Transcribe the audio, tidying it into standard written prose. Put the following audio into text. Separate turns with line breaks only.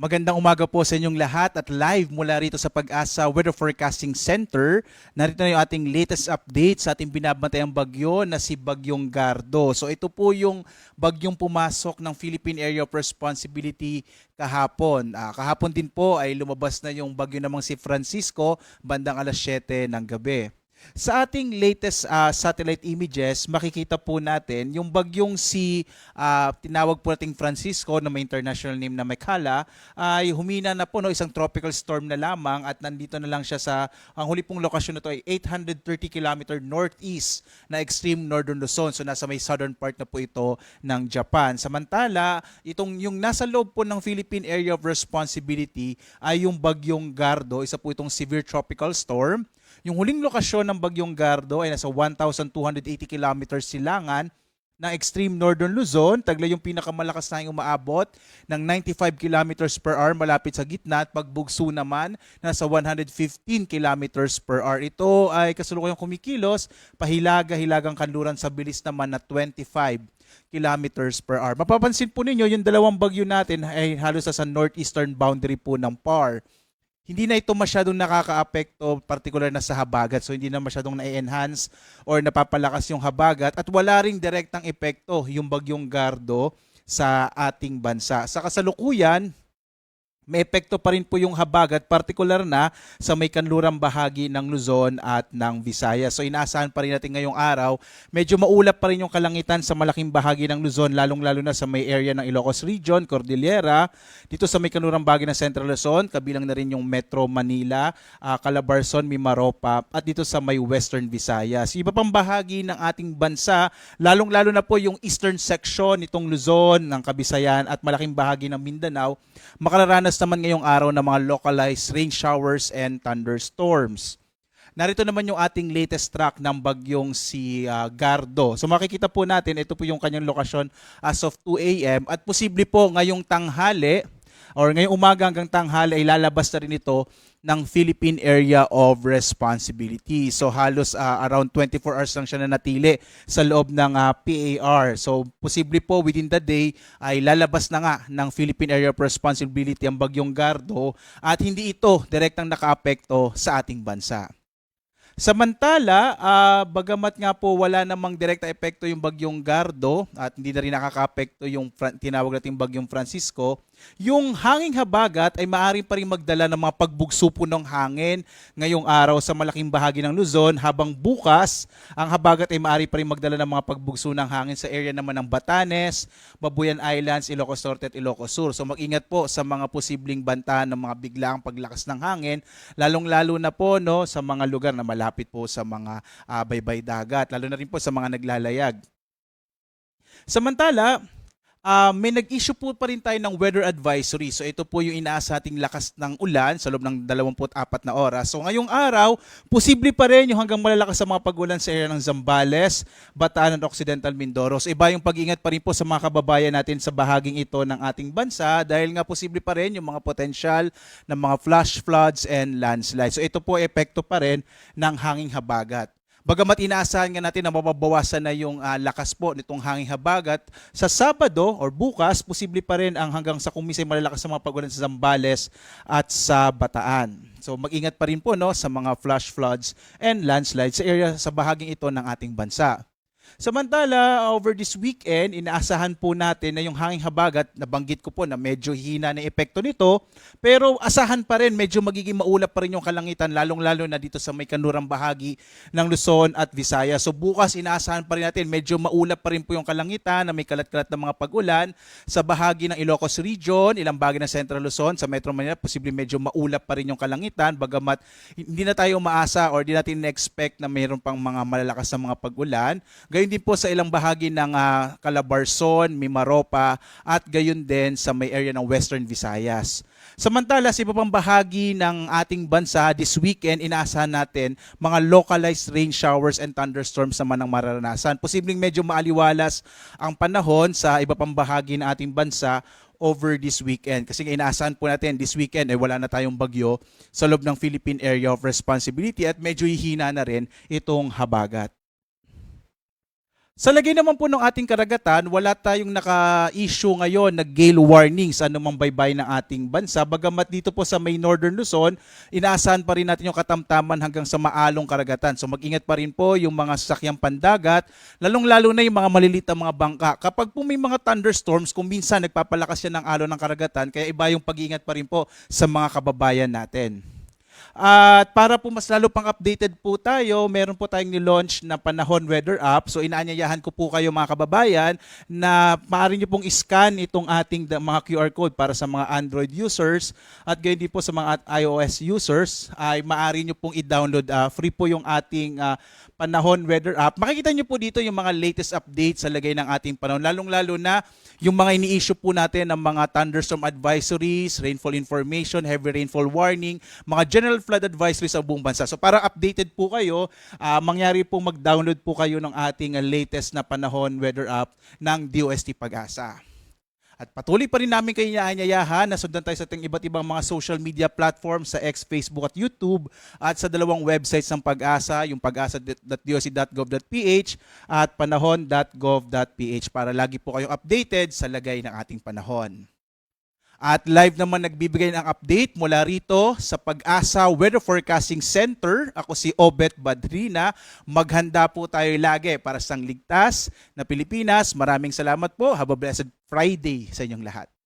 Magandang umaga po sa inyong lahat at live mula rito sa Pag-asa Weather Forecasting Center. Narito na yung ating latest update sa ating binabantayang bagyo na si Bagyong Gardo. So ito po yung bagyong pumasok ng Philippine Area of Responsibility kahapon. Kahapon din po ay lumabas na yung bagyo namang si Francisco bandang alas 7 ng gabi. Sa ating latest satellite images, makikita po natin yung bagyong si tinawag po nating Francisco na may international name na Mekhala ay humina na po, no, isang tropical storm na lamang at nandito na lang siya sa ang huli pong lokasyon na to ay 830 km northeast na extreme northern Luzon. So nasa may southern part na po ito ng Japan. Samantala, itong yung nasa loob po ng Philippine Area of Responsibility ay yung bagyong Gardo, isa po itong severe tropical storm. Yung huling lokasyon ng Bagyong Gardo ay nasa 1,280 kilometers silangan ng extreme northern Luzon. Taglay yung pinakamalakas na yung umaabot ng 95 kilometers per hour malapit sa gitna at pagbugso naman nasa 115 kilometers per hour. Ito ay kasalukuyang kumikilos, pahilaga-hilagang kanluran sa bilis naman na 25 kilometers per hour. Mapapansin po ninyo, yung dalawang bagyo natin ay halos sa northeastern boundary po ng PAR. Hindi na ito masyadong nakaka-apekto, particular na sa habagat. So hindi na masyadong na-enhance or napapalakas yung habagat at wala ring direktang epekto yung Bagyong Gardo sa ating bansa. Sa kasalukuyan, may epekto pa rin po yung habagat, particular na sa may kanlurang bahagi ng Luzon at ng Visayas. So inaasahan pa rin natin ngayong araw, medyo maulap pa rin yung kalangitan sa malaking bahagi ng Luzon, lalong-lalo na sa may area ng Ilocos Region, Cordillera, dito sa may kanlurang bahagi ng Central Luzon, kabilang na rin yung Metro Manila, Calabarzon, Mimaropa, at dito sa may Western Visayas. Iba pang bahagi ng ating bansa, lalong-lalo na po yung eastern section nitong Luzon, ng Kabisayan at malaking bahagi ng Mindanao, makararanas naman ngayong araw ng mga localized rain showers and thunderstorms. Narito naman yung ating latest track ng bagyong si Gardo. So makikita po natin, ito po yung kanyang lokasyon as of 2 a.m. At posible po ngayong tanghali or ngayong umaga hanggang tanghali ay lalabas na rin ito ng Philippine Area of Responsibility. So halos around 24 hours lang siya nanatili sa loob ng PAR. So posible po within the day ay lalabas na nga ng Philippine Area of Responsibility ang Bagyong Gardo at hindi ito direktang nakaapekto sa ating bansa. Samantala, bagamat nga po wala namang direkta epekto yung Bagyong Gardo at hindi na rin nakaka-apekto yung tinawag nating Bagyong Francisco, yung hanging habagat ay maaari pa rin magdala ng mga pagbugso po ng hangin ngayong araw sa malaking bahagi ng Luzon, habang bukas ang habagat ay maaari pa rin magdala ng mga pagbugso ng hangin sa area naman ng Batanes, Babuyan Islands, Ilocos Norte at Ilocos Sur. So mag-ingat po sa mga posibleng banta ng mga biglaang paglakas ng hangin, lalong-lalo na po, no, sa mga lugar na malapit po sa mga baybay dagat, lalo na rin po sa mga naglalayag. Samantala, may nag-issue po pa rin tayo ng weather advisory. So ito po yung inaasa ating lakas ng ulan sa loob ng 24 na oras. So ngayong araw, posible pa rin yung hanggang malalakas sa mga pag-ulan sa area ng Zambales, Bataan at Occidental Mindoro. So iba yung pag-ingat pa rin po sa mga kababayan natin sa bahaging ito ng ating bansa dahil nga posible pa rin yung mga potensyal ng mga flash floods and landslides. So ito po epekto pa rin ng hanging habagat. Bagamat inaasahan nga natin na mababawasan na yung lakas po nitong hanging habagat, sa Sabado or bukas, posible pa rin ang hanggang sa kumisay malalakas sa mga pag-ulan sa Zambales at sa Bataan. So mag-ingat pa rin po, no, sa mga flash floods and landslides sa area sa bahaging ito ng ating bansa. Samantala, over this weekend, inaasahan po natin na yung hanging habagat, nabanggit ko po na medyo hina na epekto nito, pero asahan pa rin, medyo magiging maulap pa rin yung kalangitan, lalong-lalo na dito sa may kanlurang bahagi ng Luzon at Visayas. So bukas, inaasahan pa rin natin, medyo maulap pa rin po yung kalangitan na may kalat-kalat na mga pag-ulan sa bahagi ng Ilocos Region, ilang bahagi ng Central Luzon, sa Metro Manila, posibleng medyo maulap pa rin yung kalangitan, bagamat hindi na tayo umaasa or hindi natin na-expect na mayroon pang mga malalakas na mga pag-ulan. Gayon din po sa ilang bahagi ng Calabarzon, Mimaropa at gayon din sa may area ng Western Visayas. Samantala, sa iba pang bahagi ng ating bansa, this weekend, inaasahan natin mga localized rain showers and thunderstorms naman ang mararanasan. Posibleng medyo maaliwalas ang panahon sa iba pang bahagi ng ating bansa over this weekend. Kasi inaasahan po natin, this weekend ay wala na tayong bagyo sa loob ng Philippine Area of Responsibility at medyo hihina na rin itong habagat. Sa lagay naman po ng ating karagatan, wala tayong naka-issue ngayon na gale warning sa anumang baybayin ng ating bansa. Bagamat dito po sa may Northern Luzon, inaasahan pa rin natin yung katamtaman hanggang sa maalong karagatan. So mag-ingat pa rin po yung mga sasakyang pandagat, lalong-lalo na yung mga maliliit na mga bangka. Kapag po may mga thunderstorms, kung minsan nagpapalakas yan ng alon ng karagatan, kaya iba yung pag-iingat pa rin po sa mga kababayan natin. At para po mas lalo pang updated po tayo, meron po tayong ni-launch na Panahon Weather App. So inaanyayahan ko po kayo mga kababayan na maaari nyo pong scan itong ating mga QR code para sa mga Android users at gayon din po sa mga iOS users ay maaari nyo pong i-download. Free po yung ating Panahon Weather App. Makikita nyo po dito yung mga latest updates sa lagay ng ating panahon. Lalong-lalo na yung mga ini-issue po natin ng mga thunderstorm advisories, rainfall information, heavy rainfall warning, mga general flood advisories sa buong bansa. So para updated po kayo, mangyari po mag-download po kayo ng ating latest na Panahon Weather App ng DOST Pag-asa. At patuloy pa rin namin kayo inaanyayahan na sundan tayo sa ating iba't ibang mga social media platforms sa X, Facebook at YouTube at sa dalawang websites ng Pag-asa, yung pag-asa.doc.gov.ph at panahon.gov.ph para lagi po kayong updated sa lagay ng ating panahon. At live naman nagbibigay ng update mula rito sa Pag-asa Weather Forecasting Center. Ako si Obet Badrina. Maghanda po tayo lagi para sa ligtas na Pilipinas. Maraming salamat po. Have a blessed Friday sa inyong lahat.